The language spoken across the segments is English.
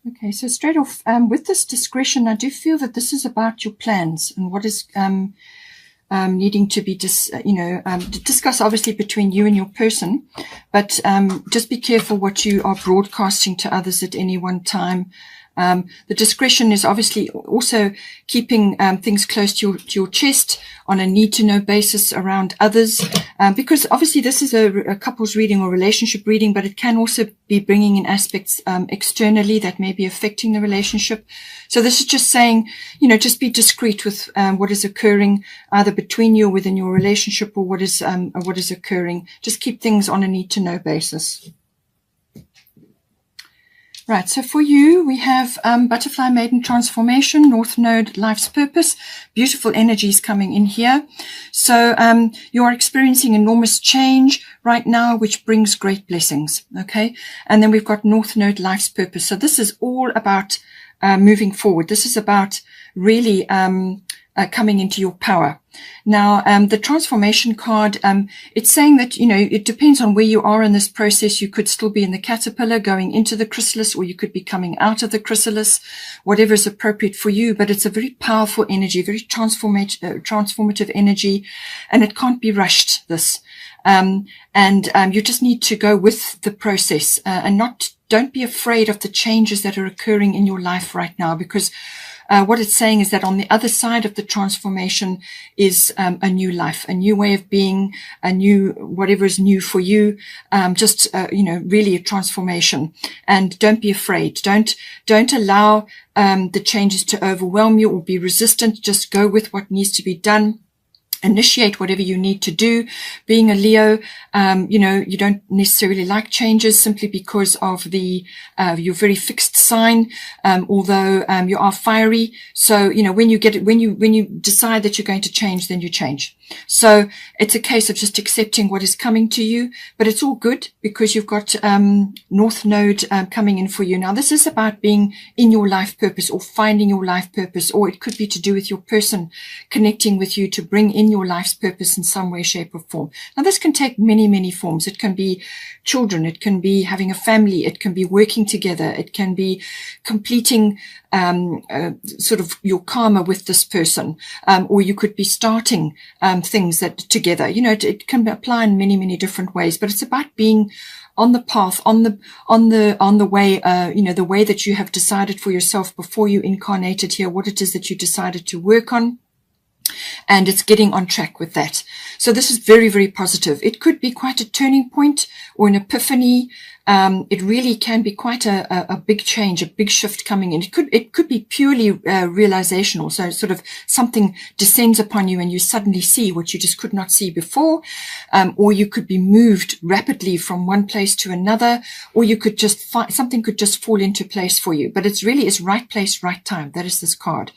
Okay, so straight off, with this discretion, I do feel that this is about your plans and what is needing to be discussed, obviously, between you and your person, but just be careful what you are broadcasting to others at any one time. The discretion is obviously also keeping things close to your chest on a need-to-know basis around others, because obviously this is a couples reading or relationship reading, but it can also be bringing in aspects externally that may be affecting the relationship. So this is just saying, just be discreet with what is occurring either between you or within your relationship, or what is occurring. Just keep things on a need-to-know basis. Right, so for you, we have Butterfly Maiden Transformation, North Node, Life's Purpose. Beautiful energies coming in here. So you are experiencing enormous change right now, which brings great blessings, okay? And then we've got North Node, Life's Purpose. So this is all about moving forward. This is about really coming into your power. Now, the transformation card, it's saying that, it depends on where you are in this process. You could still be in the caterpillar going into the chrysalis, or you could be coming out of the chrysalis, whatever is appropriate for you. But it's a very powerful energy, very transformative energy, and it can't be rushed, this. You just need to go with the process, and don't be afraid of the changes that are occurring in your life right now, because what it's saying is that on the other side of the transformation is a new life, a new way of being, whatever is new for you, really a transformation. And don't be afraid. Don't allow the changes to overwhelm you or be resistant. Just go with what needs to be done. Initiate whatever you need to do. Being a Leo, you don't necessarily like changes simply because of your very fixed sign, although you are fiery. So, when you decide that you're going to change, then you change. So it's a case of just accepting what is coming to you, but it's all good because you've got North Node coming in for you. Now, this is about being in your life purpose or finding your life purpose, or it could be to do with your person connecting with you to bring in your life's purpose in some way, shape, or form. Now, this can take many, many forms. It can be children. It can be having a family. It can be working together. It can be completing sort of your karma with this person, or you could be starting things that together. It can apply in many, many different ways, but it's about being on the path, on the way, the way that you have decided for yourself before you incarnated here, what it is that you decided to work on. And it's getting on track with that. So this is very, very positive. It could be quite a turning point or an epiphany. It really can be quite a big change, a big shift coming in. It could be purely realizational. So sort of something descends upon you and you suddenly see what you just could not see before. Or you could be moved rapidly from one place to another, or you could just something could just fall into place for you. But it's right place, right time. That is this card.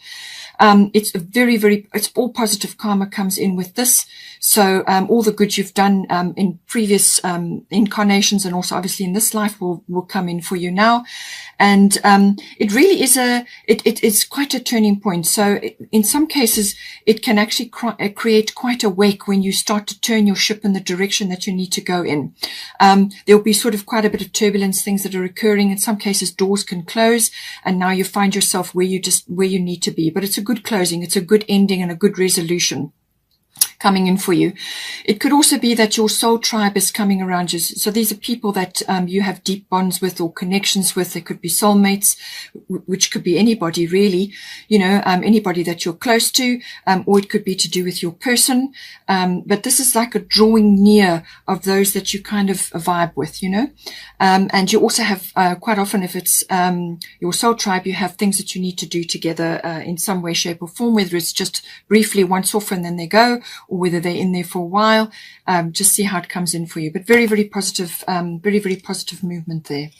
It's it's all positive karma comes in with this. So, all the good you've done, in previous, incarnations and also obviously in this life will come in for you now. And, it really is it's quite a turning point. So in some cases, it can actually create quite a wake when you start to turn your ship in the direction that you need to go in. There'll be sort of quite a bit of turbulence, things that are occurring. In some cases, doors can close and now you find yourself where you need to be. But it's a good closing. It's a good ending and a good resolution coming in for you. It could also be that your soul tribe is coming around you. So these are people that you have deep bonds with or connections with. They could be soulmates, which could be anybody really, anybody that you're close to, or it could be to do with your person. But this is like a drawing near of those that you kind of vibe with, and you also have quite often, if it's your soul tribe, you have things that you need to do together in some way, shape or form, whether it's just briefly once off and then they go, or whether they're in there for a while. Just see how it comes in for you. But very, very positive, very, very positive movement there.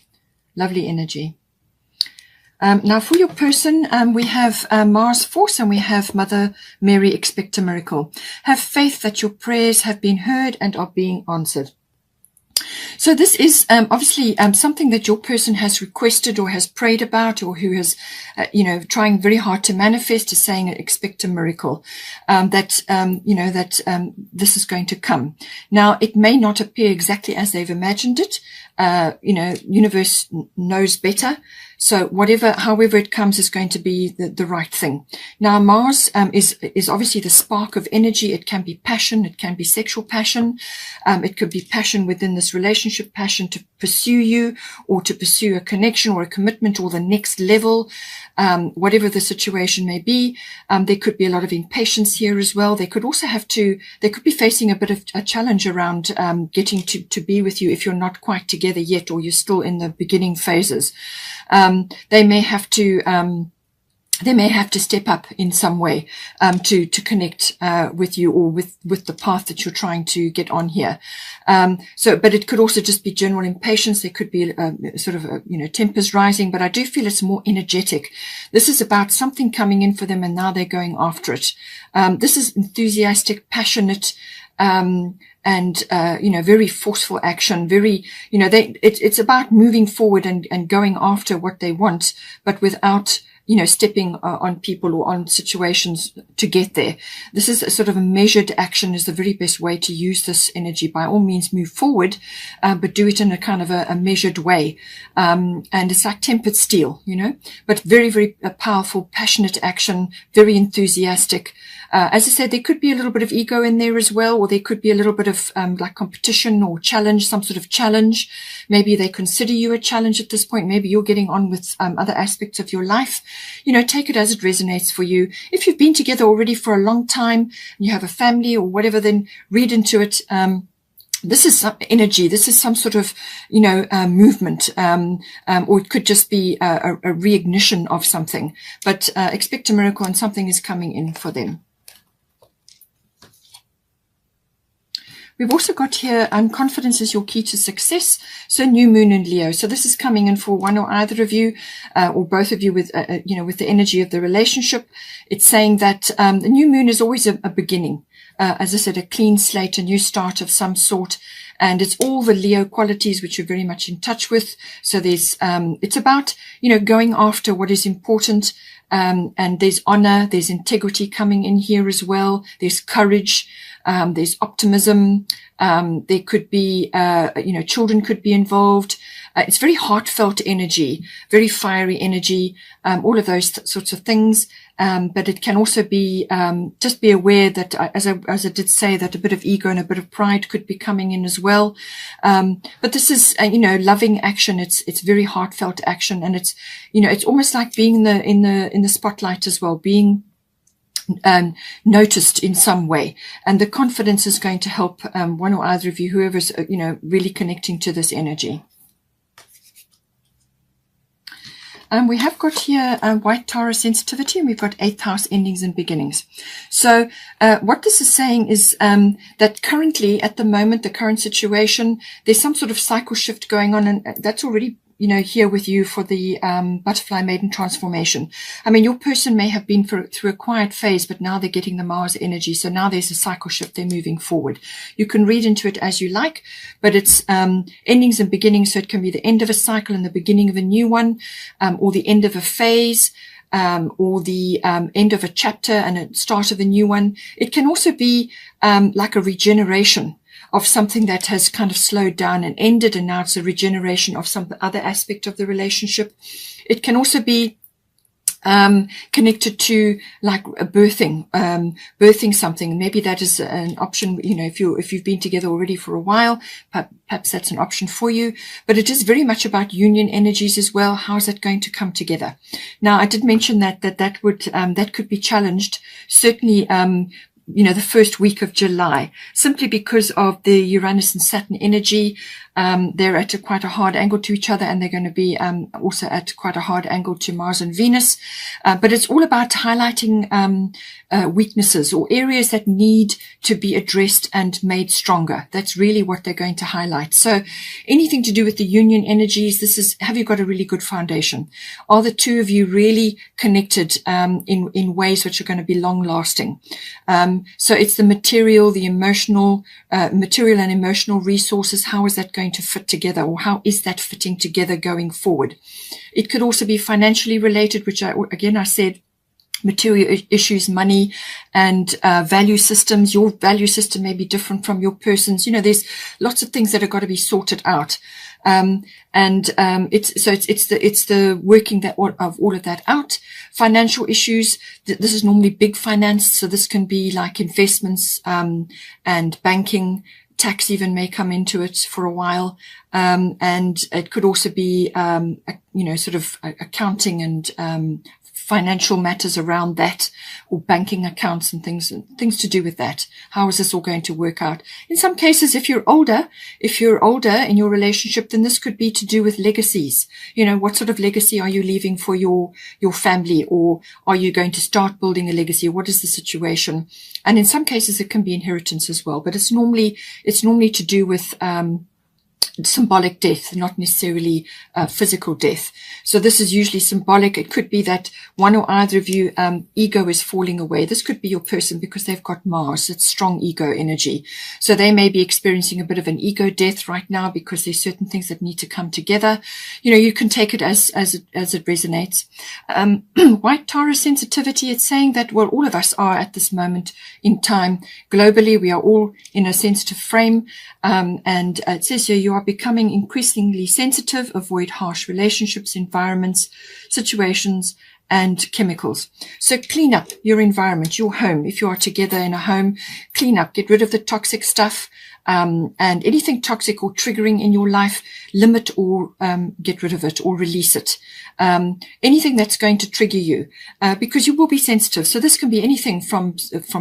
Lovely energy. Now for your person, we have Mars Force and we have Mother Mary Expect a Miracle. Have faith that your prayers have been heard and are being answered. So this is obviously something that your person has requested or has prayed about, or who has, trying very hard to manifest, is saying expect a miracle, that this is going to come. Now, it may not appear exactly as they've imagined it, universe knows better. So however it comes is going to be the right thing. Now, Mars is obviously the spark of energy. It can be passion. It can be sexual passion. It could be passion within this relationship, passion to pursue you or to pursue a connection or a commitment or the next level, whatever the situation may be. There could be a lot of impatience here as well. They could also they could be facing a bit of a challenge around getting to be with you if you're not quite together yet or you're still in the beginning phases. They may have to step up in some way to connect with you or with the path that you're trying to get on here. But it could also just be general impatience. There could be tempers rising, but I do feel it's more energetic. This is about something coming in for them and now they're going after it. This is enthusiastic, passionate, and very forceful action, it's about moving forward and going after what they want, but without, stepping on people or on situations to get there. This is a sort of a measured action is the very best way to use this energy. By all means, move forward, but do it in a kind of a measured way. And it's like tempered steel, but very, very powerful, passionate action, very enthusiastic. As I said, there could be a little bit of ego in there as well, or there could be a little bit of like competition or challenge, some sort of challenge. Maybe they consider you a challenge at this point. Maybe you're getting on with other aspects of your life. Take it as it resonates for you. If you've been together already for a long time, and you have a family or whatever, then read into it. This is some energy. This is some sort of, movement, or it could just be a reignition of something. But expect a miracle and something is coming in for them. We've also got here, confidence is your key to success. So new moon in Leo. So this is coming in for one or either of you, or both of you with, with the energy of the relationship. It's saying that, the new moon is always a beginning. As I said, a clean slate, a new start of some sort. And it's all the Leo qualities, which you're very much in touch with. So there's, it's about, going after what is important. And there's honor, there's integrity coming in here as well. There's courage. There's optimism. There could be, children could be involved. It's very heartfelt energy, very fiery energy, all of those sorts of things. But it can also be, just be aware that, as I did say, that a bit of ego and a bit of pride could be coming in as well. But this is, loving action. It's very heartfelt action. And it's, it's almost like being in the spotlight as well, being noticed in some way, and the confidence is going to help one or either of you, whoever's really connecting to this energy. We have got here white Taurus sensitivity, and we've got 8th house endings and beginnings. So what this is saying is that currently, at the moment, the current situation, there's some sort of cycle shift going on, and that's already here with you for the butterfly maiden transformation. I mean, your person may have been through a quiet phase, but now they're getting the Mars energy. So now there's a cycle shift. They're moving forward. You can read into it as you like, but it's endings and beginnings. So it can be the end of a cycle and the beginning of a new one, or the end of a phase, or the end of a chapter and a start of a new one. It can also be like a regeneration of something that has kind of slowed down and ended, and now it's a regeneration of some other aspect of the relationship. It can also be connected to like a birthing something. Maybe that is an option, if you've been together already for a while, perhaps that's an option for you. But it is very much about union energies as well. How is that going to come together? Now, I did mention that could be challenged, certainly, the first week of July, simply because of the Uranus and Saturn energy. They're at quite a hard angle to each other, and they're going to be also at quite a hard angle to Mars and Venus. But it's all about highlighting weaknesses or areas that need to be addressed and made stronger. That's really what they're going to highlight. So anything to do with the union energies, this is, have you got a really good foundation? Are the two of you really connected in ways which are going to be long lasting? So it's the material, the emotional, material and emotional resources. How is that going to fit together, or how is that fitting together going forward? It could also be financially related, which I said, material issues, money, and value systems. Your value system may be different from your person's. There's lots of things that have got to be sorted out. It's the working of all of that out. Financial issues. This is normally big finance. So this can be like investments, and banking. Tax even may come into it for a while. And it could also be, sort of accounting and, financial matters around that, or banking accounts and things to do with that. How is this all going to work out? In some cases, if you're older in your relationship, then this could be to do with legacies. What sort of legacy are you leaving for your family, or are you going to start building a legacy? What is the situation? And in some cases, it can be inheritance as well, but it's normally to do with, symbolic death, not necessarily physical death. So this is usually symbolic. It could be that one or either of you ego is falling away. This could be your person because they've got Mars. It's strong ego energy. So they may be experiencing a bit of an ego death right now because there's certain things that need to come together. You can take it as it resonates. White Taurus sensitivity, it's saying that, well, all of us are at this moment in time. Globally, we are all in a sensitive frame. And it says here, you are becoming increasingly sensitive, avoid harsh relationships, environments, situations, and chemicals. So clean up your environment, your home. If you are together in a home, clean up, get rid of the toxic stuff, and anything toxic or triggering in your life, limit or get rid of it or release it. Anything that's going to trigger you, because you will be sensitive. So this can be anything from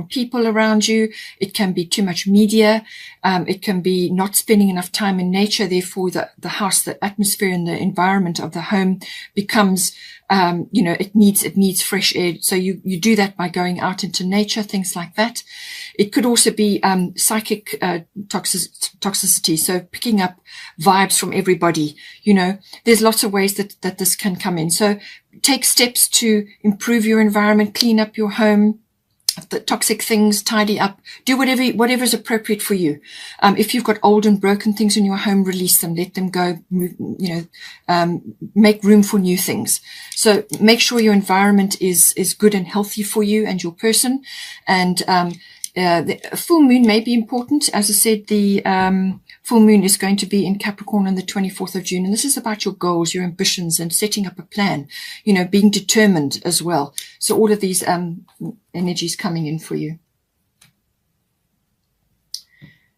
people around you. It can be too much media. It can be not spending enough time in nature. Therefore, the house, the atmosphere and the environment of the home becomes, it needs fresh air. So you do that by going out into nature, things like that. It could also be, psychic, toxicity. So picking up vibes from everybody, there's lots of ways that this can come in. So take steps to improve your environment, clean up your home, the toxic things, tidy up, do whatever is appropriate for you. If you've got old and broken things in your home, release them, let them go, make room for new things. So make sure your environment is good and healthy for you and your person. And, the full moon may be important. As I said, the full moon is going to be in Capricorn on the 24th of June. And this is about your goals, your ambitions, and setting up a plan, being determined as well. So all of these energies coming in for you.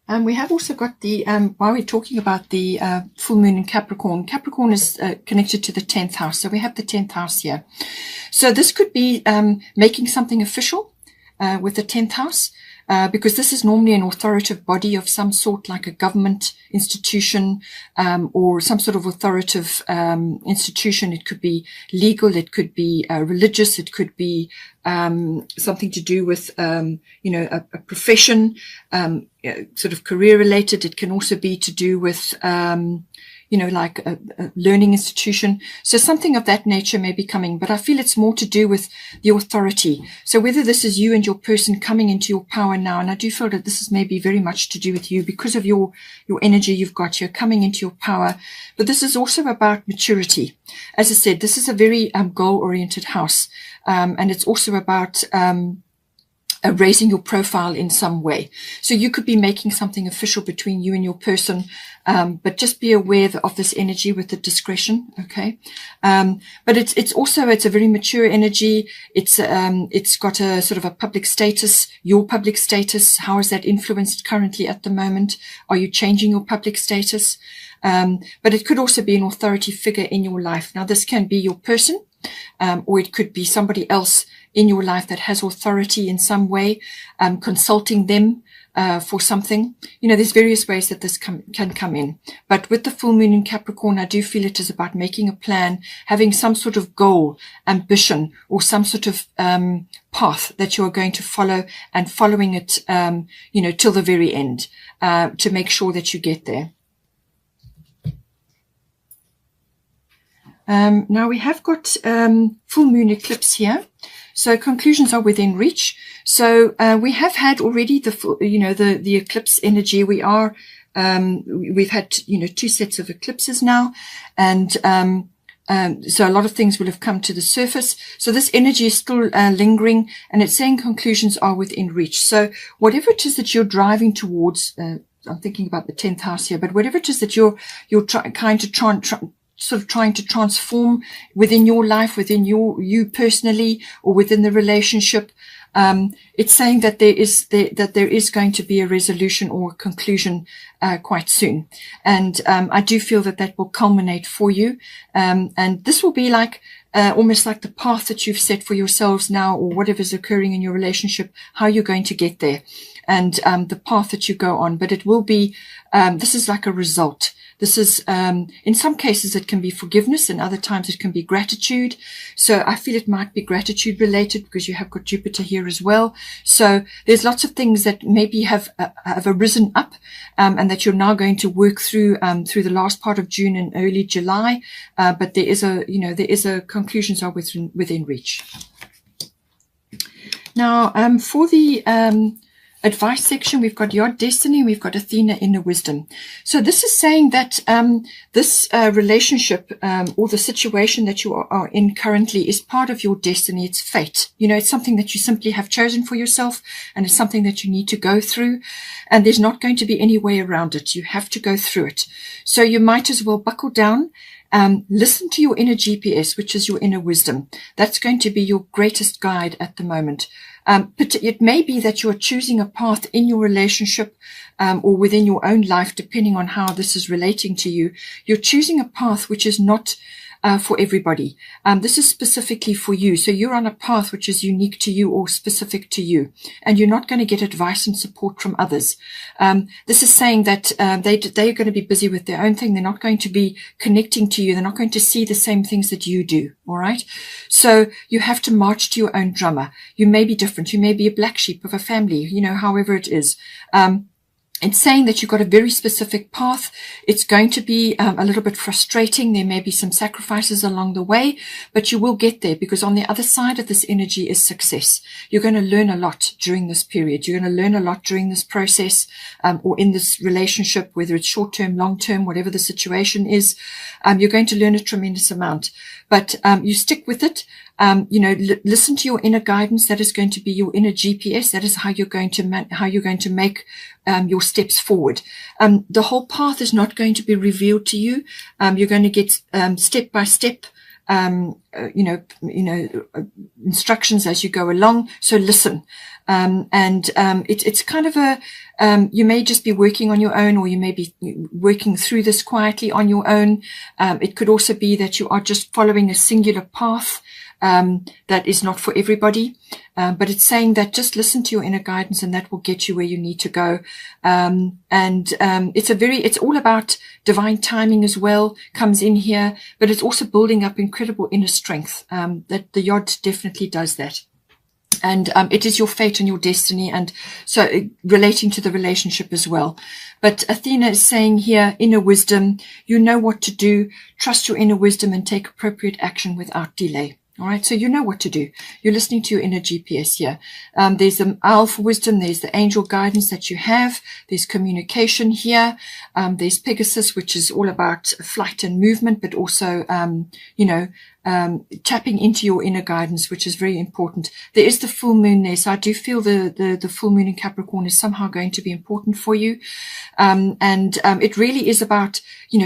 We have also got the, while we're talking about the full moon in Capricorn, Capricorn is connected to the 10th house. So we have the 10th house here. So this could be making something official with the 10th house. Because this is normally an authoritative body of some sort, like a government institution, or some sort of authoritative institution. It could be legal, it could be religious, it could be something to do with a profession, sort of career related. It can also be to do with like a learning institution. So something of that nature may be coming, but I feel it's more to do with the authority. So whether this is you and your person coming into your power now, and I do feel that this is maybe very much to do with you because of your energy you've got here coming into your power. But this is also about maturity. As I said, this is a very goal-oriented house. And it's also about raising your profile in some way. So you could be making something official between you and your person, but just be aware of this energy with the discretion. Okay. But it's also a very mature energy. It's got a sort of a public status, your public status. How is that influenced currently at the moment? Are you changing your public status? But it could also be an authority figure in your life. Now this can be your person, or it could be somebody else in your life that has authority in some way, consulting them for something. There's various ways that this can come in. But with the full moon in Capricorn, I do feel it is about making a plan, having some sort of goal, ambition, or some sort of path that you are going to follow, and following it, till the very end, to make sure that you get there. Now we have got full moon eclipse here. So conclusions are within reach. So we have had already the eclipse energy. We've had 2 sets of eclipses now, and so a lot of things will have come to the surface. So this energy is still lingering, and it's saying conclusions are within reach. So whatever it is that you're driving towards, I'm thinking about the 10th house here, but whatever it is that you're trying to transform within your life, within you personally, or within the relationship, it's saying that there is going to be a resolution or a conclusion quite soon, and I do feel that will culminate for you, and this will be like almost like the path that you've set for yourselves now, or whatever's occurring in your relationship, how you're going to get there, and the path that you go on. But it will be this is like a result. This is, in some cases, it can be forgiveness, and other times it can be gratitude. So I feel it might be gratitude related, because you have got Jupiter here as well. So there's lots of things that maybe have arisen up, and that you're now going to work through the last part of June and early July. But there is a conclusions are within reach. Now, for the advice section, we've got your destiny, and we've got Athena inner wisdom. So this is saying that this relationship or the situation that you are in currently is part of your destiny. It's fate. It's something that you simply have chosen for yourself, and it's something that you need to go through, and there's not going to be any way around it. You have to go through it. So you might as well buckle down. Listen to your inner GPS, which is your inner wisdom. That's going to be your greatest guide at the moment. But it may be that you're choosing a path in your relationship, or within your own life, depending on how this is relating to you. You're choosing a path which is not for everybody. This is specifically for you. So you're on a path which is unique to you or specific to you, and you're not going to get advice and support from others. This is saying that they're going to be busy with their own thing. They're not going to be connecting to you. They're not going to see the same things that you do. All right. So you have to march to your own drummer. You may be different. You may be a black sheep of a family, however it is. It's saying that you've got a very specific path. It's going to be a little bit frustrating. There may be some sacrifices along the way, but you will get there, because on the other side of this energy is success. You're going to learn a lot during this period. You're going to learn a lot during this process, or in this relationship, whether it's short-term, long-term, whatever the situation is. You're going to learn a tremendous amount, but you stick with it. Listen to your inner guidance. That is going to be your inner GPS. That is how you're going to make your steps forward. The whole path is not going to be revealed to you. You're going to get step by step, instructions as you go along. So listen. It's kind of you may just be working on your own, or you may be working through this quietly on your own. It could also be that you are just following a singular path. That is not for everybody, but it's saying that just listen to your inner guidance, and that will get you where you need to go. It's all about divine timing as well, comes in here, but it's also building up incredible inner strength. That the Yod definitely does that. And it is your fate and your destiny, and so relating to the relationship as well. But Athena is saying here, inner wisdom, you know what to do, trust your inner wisdom and take appropriate action without delay. All right, so you know what to do. You're listening to your inner GPS here. There's the alpha wisdom. There's the angel guidance that you have. There's communication here. There's Pegasus, which is all about flight and movement, but also, tapping into your inner guidance, which is very important. There is the full moon there. So I do feel the full moon in Capricorn is somehow going to be important for you. It really is about,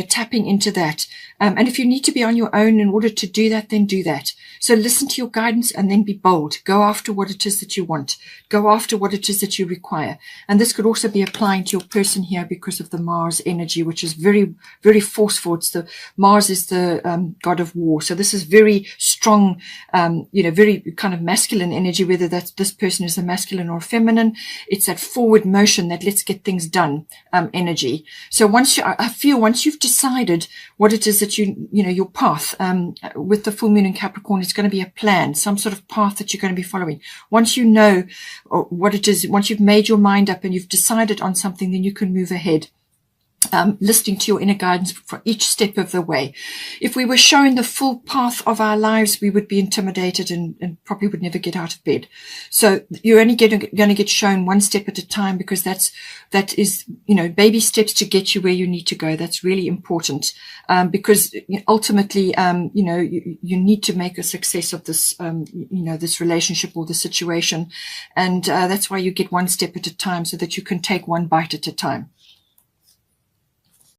tapping into that. And if you need to be on your own in order to do that, then do that. So listen to your guidance and then be bold. Go after what it is that you want. Go after what it is that you require. And this could also be applying to your person here because of the Mars energy, which is very, very forceful. Mars is the god of war. So this is very strong, very kind of masculine energy, whether this person is a masculine or a feminine. It's that forward motion, that let's get things done energy. So once you've decided what it is that your path, with the full moon in Capricorn, it's going to be a plan, some sort of path that you're going to be following. Once you know what it is, once you've made your mind up and you've decided on something, then you can move ahead. Listening to your inner guidance for each step of the way. If we were shown the full path of our lives, we would be intimidated and probably would never get out of bed. So you're only going to get shown one step at a time, because that is baby steps to get you where you need to go. That's really important, because ultimately, you need to make a success of this, this relationship or the situation. And that's why you get one step at a time, so that you can take one bite at a time.